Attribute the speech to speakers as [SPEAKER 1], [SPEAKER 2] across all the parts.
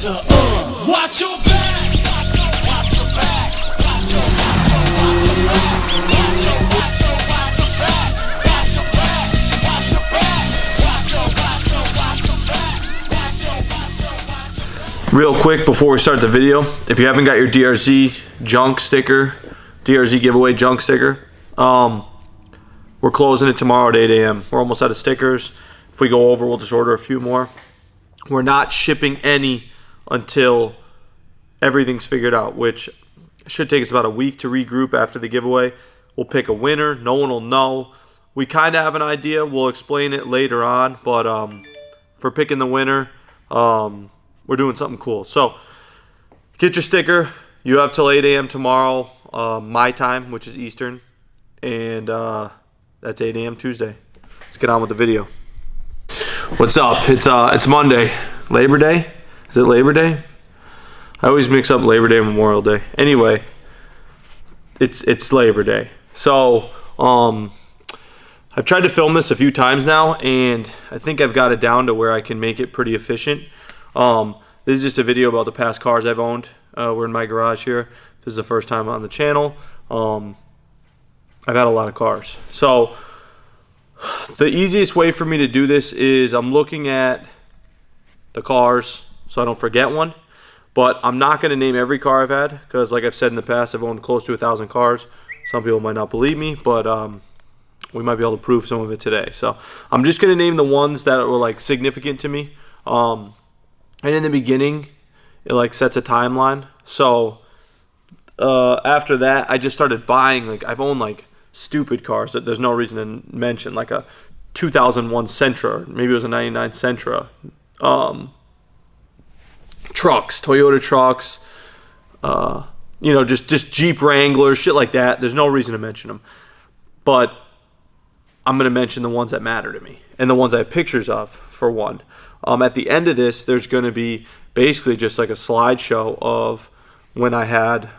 [SPEAKER 1] Watch your back. Watch your back. Watch your back. Watch your back. Watch your back. Watch your back.
[SPEAKER 2] Real quick before we start the video, if you haven't got your DRZ junk sticker, DRZ giveaway junk sticker, we're closing it tomorrow at 8 a.m. We're almost out of stickers. If we go over, we'll just order a few more. We're not shipping any until everything's figured out, which should take us about a week to regroup after the giveaway. We'll pick a winner. No one will know. We kind of have an idea. We'll explain it later on, but for picking the winner, we're doing something cool. So get your sticker. You have till 8 a.m. tomorrow, my time, which is Eastern, and that's 8 a.m. Tuesday. Let's get on with the video. What's up? It's Monday. Labor Day? Is it Labor Day? I always mix up Labor Day and Memorial Day. Anyway, it's Labor Day. So I've tried to film this a few times now, and I think I've got it down to where I can make it pretty efficient. This is just a video about the past cars I've owned. We're in my garage here. This is the first time on the channel. I've had a lot of cars. So the easiest way for me to do this is I'm looking at the cars so I don't forget one. But I'm not going to name every car I've had because, like I've said in the past, I've owned close to 1,000 cars. Some people might not believe me, but we might be able to prove some of it today. So I'm just going to name the ones that were like significant to me. And in the beginning, it like sets a timeline. So after that, I just started buying. Like I've owned like stupid cars that there's no reason to mention, like a 2001 Sentra, maybe it was a 99 Sentra. Trucks, Toyota trucks, just Jeep Wranglers, shit like that. There's no reason to mention them. But I'm going to mention the ones that matter to me and the ones I have pictures of, for one. At the end of this, there's going to be basically just like a slideshow of when I had,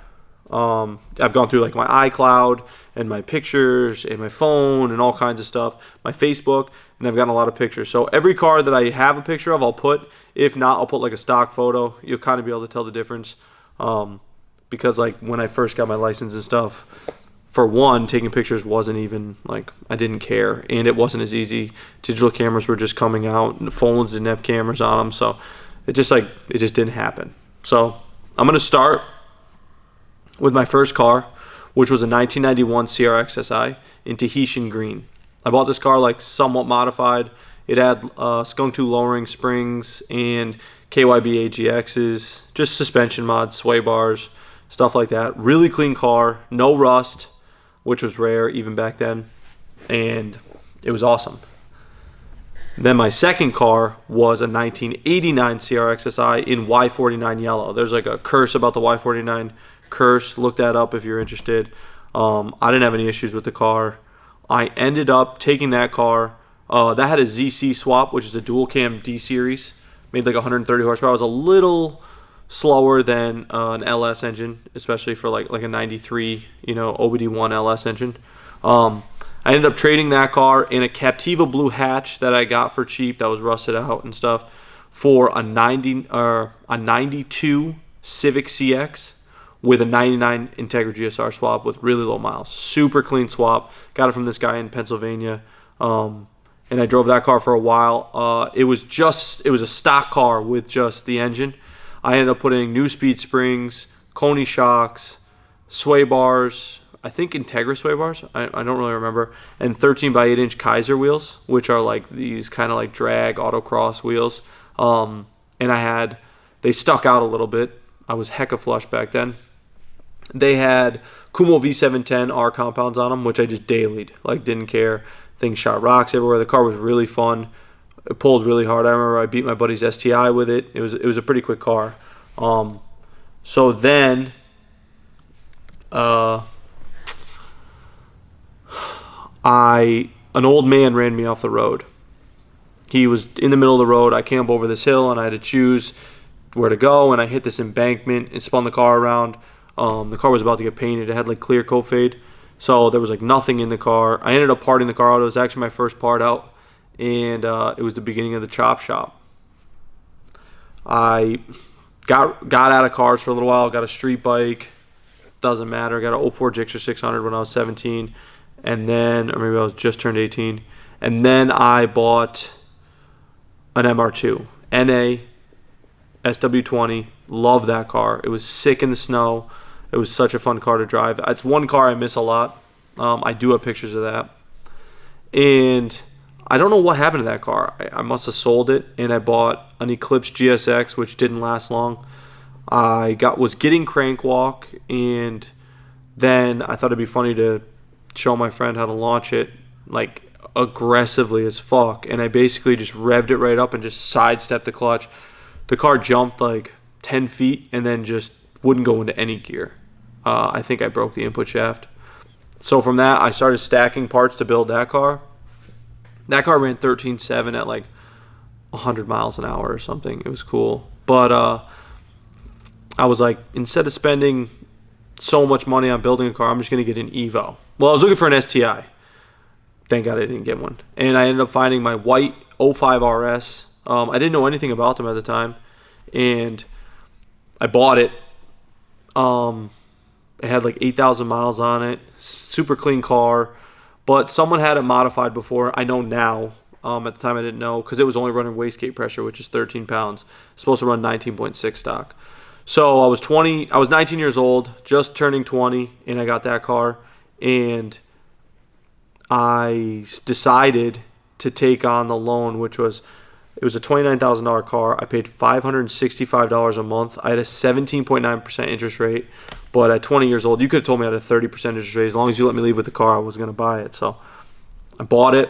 [SPEAKER 2] I've gone through like my iCloud and my pictures and my phone and all kinds of stuff, my Facebook, and I've gotten a lot of pictures. So every car that I have a picture of, I'll put. If not, I'll put like a stock photo. You'll kind of be able to tell the difference. Because like when I first got my license and stuff, for one, taking pictures wasn't even like, I didn't care. And it wasn't as easy. Digital cameras were just coming out and the phones didn't have cameras on them. So it just didn't happen. So I'm going to start with my first car, which was a 1991 CRX SI in Tahitian green. I bought this car like somewhat modified. It had skunk tooth lowering springs and KYB AGXs, just suspension mods, sway bars, stuff like that. Really clean car, no rust, which was rare even back then, and it was awesome. Then my second car was a 1989 CRX SI in Y49 yellow. There's like a curse about the Y49 curse. Look that up if you're interested. I didn't have any issues with the car. I ended up taking that car. That had a ZC swap, which is a dual cam D series, made like 130 horsepower. It was a little slower than an LS engine, especially for like a 93, OBD1 LS engine. I ended up trading that car in a Captiva blue hatch that I got for cheap, that was rusted out and stuff, for a 92 Civic CX with a 99 Integra GSR swap with really low miles. Super clean swap. Got it from this guy in Pennsylvania. And I drove that car for a while. It was a stock car with just the engine. I ended up putting new speed springs, Coney shocks, sway bars, I think Integra sway bars, I don't really remember, and 13 by 8 inch Kaiser wheels, which are like these kind of like drag autocross wheels. And they stuck out a little bit. I was hecka flush back then. They had Kumho V710 R compounds on them, which I just dailied, like didn't care. Things shot rocks everywhere. The car was really fun. It pulled really hard. I remember I beat my buddy's STI with it. It was a pretty quick car. So then an old man ran me off the road. He was in the middle of the road. I came up over this hill and I had to choose where to go, and I hit this embankment and spun the car around. The car was about to get painted. It had like clear coat fade, so there was like nothing in the car. I ended up parting the car out. It was actually my first part out, and it was the beginning of the chop shop. I got out of cars for a little while. Got a street bike. Doesn't matter. Got an '04 Gixxer 600 when I was 17, and then, or maybe I was just turned 18, and then I bought an MR2 NA SW20. Love that car. It was sick in the snow. It was such a fun car to drive. It's one car I miss a lot. I do have pictures of that, and I don't know what happened to that car. I must have sold it, and I bought an Eclipse GSX, which didn't last long. I was getting crank walk, and then I thought it'd be funny to show my friend how to launch it like aggressively as fuck, and I basically just revved it right up and just sidestepped the clutch. The car jumped like 10 feet and then just wouldn't go into any gear. I think I broke the input shaft. So from that, I started stacking parts to build that car. That car ran 13.7 at like 100 miles an hour or something. It was cool. But I was like, instead of spending so much money on building a car, I'm just going to get an Evo. Well, I was looking for an STI. Thank God I didn't get one. And I ended up finding my white 05 RS. I didn't know anything about them at the time. And I bought it. It had like 8,000 miles on it. Super clean car. But someone had it modified before. I know now. At the time I didn't know, because it was only running wastegate pressure, which is 13 pounds. It's supposed to run 19.6 stock. So I was 19 years old, just turning 20, and I got that car. And I decided to take on the loan, which was, it was a $29,000 car. I paid $565 a month. I had a 17.9% interest rate. But at 20 years old, you could have told me I had a 30% interest rate. As long as you let me leave with the car, I was going to buy it. So I bought it.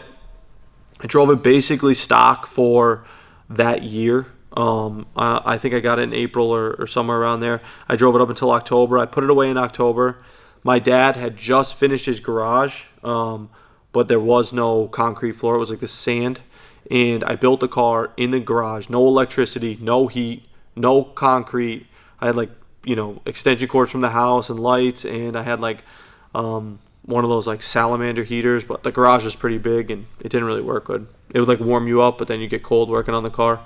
[SPEAKER 2] I drove it basically stock for that year. I think I got it in April or somewhere around there. I drove it up until October. I put it away in October. My dad had just finished his garage, but there was no concrete floor. It was like the sand. And I built the car in the garage. No electricity, no heat, no concrete. I had like, extension cords from the house and lights, and I had like one of those like salamander heaters, but the garage was pretty big and it didn't really work good. It would like warm you up, but then you get cold working on the car.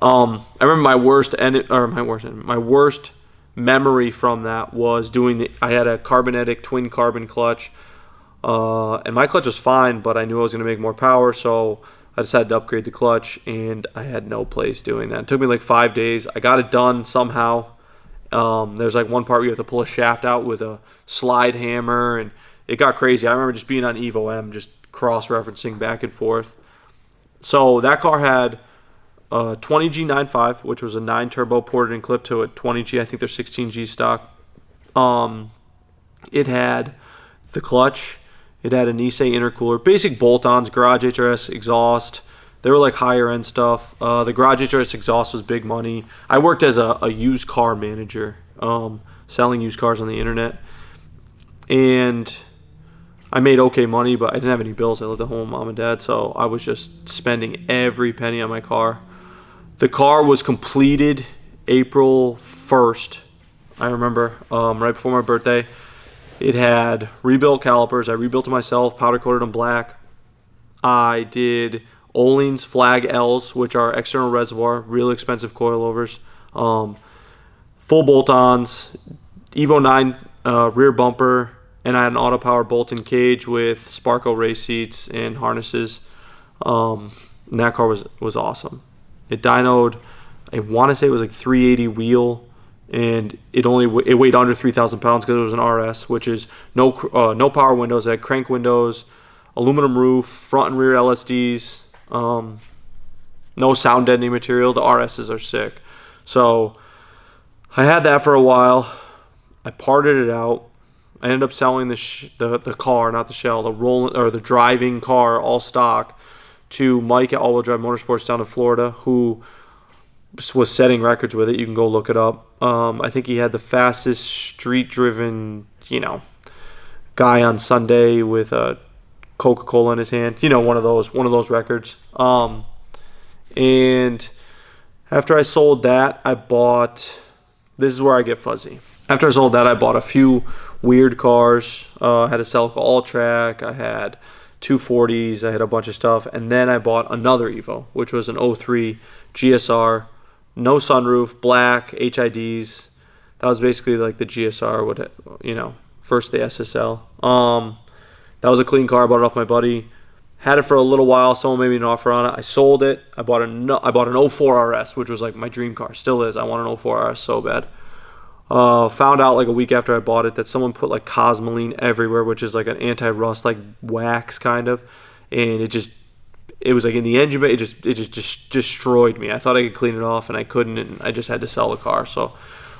[SPEAKER 2] I remember my worst memory from that was I had a carbonetic twin carbon clutch, and my clutch was fine, but I knew I was going to make more power, so I decided to upgrade the clutch, and I had no place doing that. It took me like 5 days. I got it done somehow. There's like one part where you have to pull a shaft out with a slide hammer, and it got crazy. I remember just being on Evo M, just cross-referencing back and forth. So that car had a 20G 9.5, which was a 9-turbo ported and clipped to a 20G. I think they're 16G stock. It had the clutch. It had a Nisei intercooler, basic bolt-ons, garage HRS exhaust. They were like higher-end stuff. The garage HRS exhaust was big money. I worked as a used car manager, selling used cars on the internet. And I made okay money, but I didn't have any bills. I lived at home with mom and dad, so I was just spending every penny on my car. The car was completed April 1st, I remember, right before my birthday. It had rebuilt calipers. I rebuilt it myself, powder coated them black. I did Ohlins Flag L's, which are external reservoir, real expensive coilovers. Full bolt-ons, Evo 9 rear bumper, and I had an auto power bolt-in cage with Sparco race seats and harnesses. And that car was awesome. It dynoed, I want to say it was like 380 wheel, and it weighed under 3,000 pounds because it was an RS, which is no power windows. It had crank windows, aluminum roof, front and rear LSDs, no sound deadening material. The RSs are sick. So I had that for a while. I parted it out. I ended up selling the car, not the shell, the driving car, all stock, to Mike at All Wheel Drive Motorsports down in Florida, who was setting records with it. You can go look it up. I think he had the fastest street-driven, guy on Sunday with a Coca-Cola in his hand. One of those records. And after I sold that, I bought. This is where I get fuzzy. After I sold that, I bought a few weird cars. I had a Celica All-Track. I had 240s. I had a bunch of stuff. And then I bought another Evo, which was an 03 GSR no sunroof, black, HIDs. That was basically like the GSR would, first the SSL. That was a clean car. I bought it off my buddy. Had it for a little while. Someone made me an offer on it. I sold it. I bought an 04 RS, which was like my dream car. Still is. I want an 04 RS so bad. Found out like a week after I bought it that someone put like Cosmoline everywhere, which is like an anti-rust like wax kind of, and it was like in the engine bay. It just destroyed me. I thought I could clean it off and I couldn't, and I just had to sell the car. So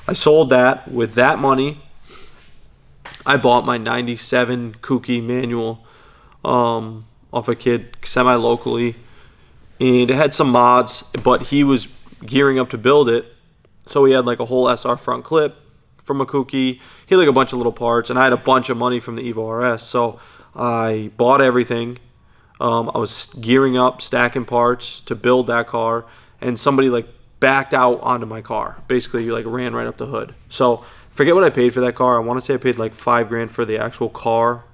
[SPEAKER 2] I sold that. With that money, I bought my 97 Kooky manual off a kid semi-locally, and it had some mods, but he was gearing up to build it. So he had like a whole SR front clip from a Kooky. He had like a bunch of little parts, and I had a bunch of money from the Evo RS. So I bought everything. I was gearing up, stacking parts to build that car, and somebody like backed out onto my car. Basically, like ran right up the hood. So forget what I paid for that car. I want to say I paid like $5,000 for the actual car.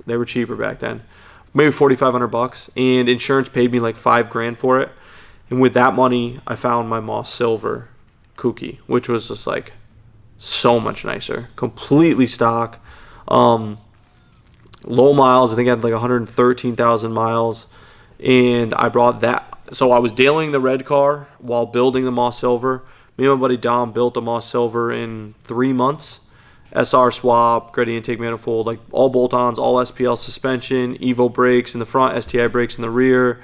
[SPEAKER 2] They were cheaper back then, maybe $4,500, and insurance paid me like $5,000 for it. And with that money, I found my Moss Silver Kooky, which was just like so much nicer, completely stock, low miles. I think I had like 113,000 miles, and I brought that. So I was dealing the red car while building the Moss Silver. Me and my buddy Dom built the Moss Silver in 3 months. SR swap, gradient intake manifold, like all bolt-ons, all SPL suspension, Evo brakes in the front, STI brakes in the rear.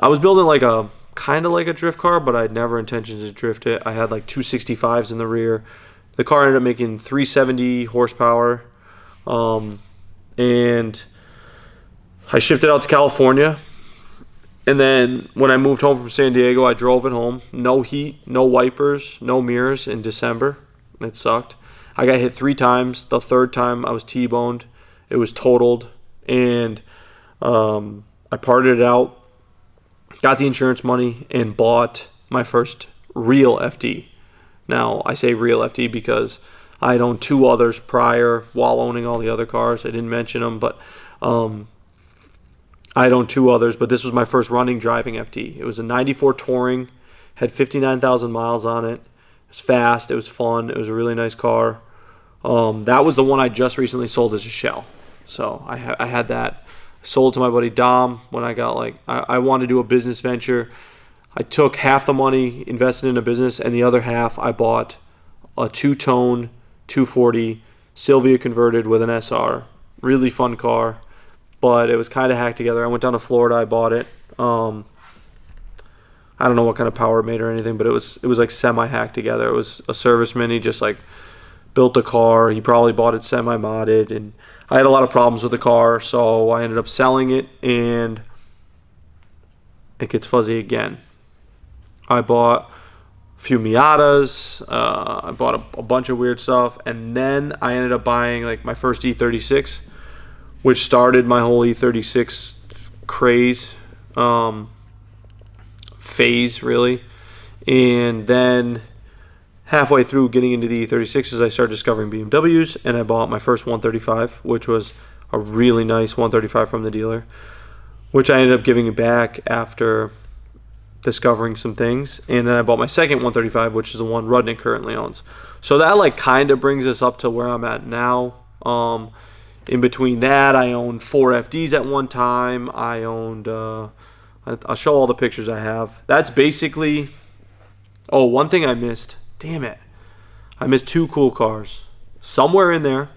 [SPEAKER 2] I was building like a kind of like a drift car, but I had never intentions to drift it. I had like 265s in the rear. The car ended up making 370 horsepower, and I shipped it out to California. And then when I moved home from San Diego, I drove it home. No heat, no wipers, no mirrors in December. It sucked. I got hit 3 times. The third time I was T-boned. It was totaled, and I parted it out, got the insurance money, and bought my first real FD. Now, I say real FD because I had owned 2 others prior while owning all the other cars. I didn't mention them, but I had owned 2 others, but this was my first running driving FD. It was a 94 Touring, had 59,000 miles on it. It was fast. It was fun. It was a really nice car. That was the one I just recently sold as a shell. So I had that. Sold to my buddy Dom when I got I wanted to do a business venture. I took half the money, invested in a business, and the other half I bought a 2-tone 240 Sylvia converted with an SR. Really fun car, but it was kind of hacked together. I went down to Florida. I bought it. I don't know what kind of power it made or anything, but it was like semi-hacked together. It was a service mini, just like built a car. He probably bought it semi-modded, and I had a lot of problems with the car, so I ended up selling it, and it gets fuzzy again. I bought a few Miatas. I bought a bunch of weird stuff, and then I ended up buying like my first E36, which started my whole E36 craze, phase really. And then halfway through getting into the E36s, I started discovering BMWs, and I bought my first 135, which was a really nice 135 from the dealer, which I ended up giving it back after discovering some things. And then I bought my second 135, which is the one Rudnick currently owns. So that like kind of brings us up to where I'm at now. In between that, I owned 4 FDs at one time. I owned, I'll show all the pictures I have. That's basically, oh, one thing I missed. Damn it. I missed 2 cool cars. Somewhere in there.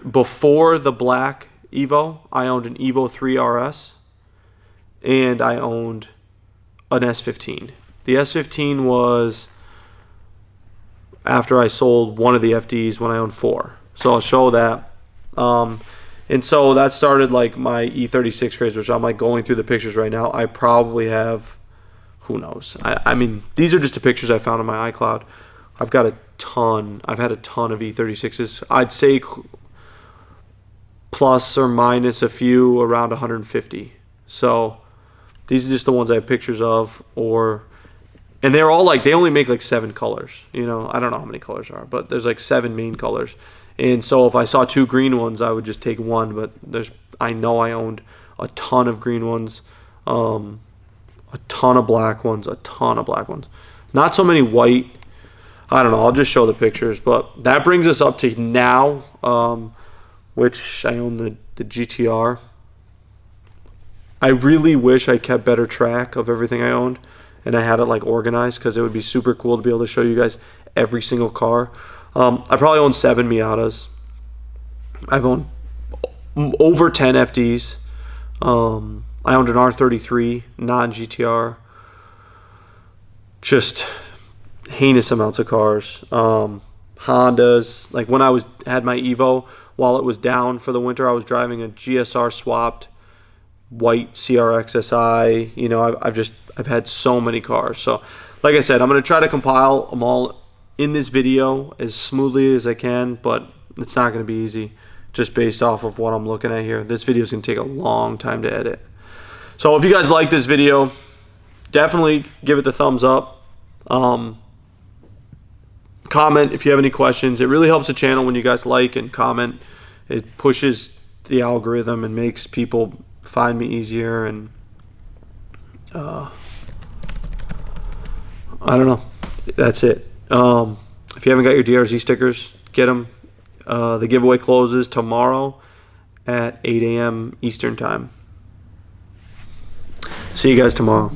[SPEAKER 2] Before the black Evo, I owned an Evo 3 RS. And I owned an S15. The S15 was after I sold one of the FDs when I owned 4. So I'll show that. And so that started like my E36 craze, which I'm like going through the pictures right now. I probably have, who knows? I mean, these are just the pictures I found on my iCloud. I've got a ton. I've had a ton of E36s. I'd say plus or minus a few, around 150. So these are just the ones I have pictures of, and they're all like, they only make like 7 colors. You know, I don't know how many colors are, but there's like 7 main colors. And so if I saw 2 green ones, I would just take one. But I know I owned a ton of green ones, a A ton of black ones, a ton of black ones. Not so many white. I don't know, I'll just show the pictures. But that brings us up to now, which I own the GTR. I really wish I kept better track of everything I owned and I had it like organized, because it would be super cool to be able to show you guys every single car. I probably own 7 Miatas. I've owned over 10 FDs. I owned an R33 non-GTR. Just heinous amounts of cars. Hondas. Like when I had my Evo, while it was down for the winter, I was driving a GSR swapped white CRXSI. You know, I've had so many cars. So like I said, I'm going to try to compile them all in this video as smoothly as I can, but it's not going to be easy just based off of what I'm looking at here. This video is going to take a long time to edit. So if you guys like this video, definitely give it the thumbs up. Comment if you have any questions. It really helps the channel when you guys like and comment. It pushes the algorithm and makes people find me easier, and I don't know. That's it. If you haven't got your DRZ stickers, get them. The giveaway closes tomorrow at 8 a.m. Eastern time. See you guys tomorrow.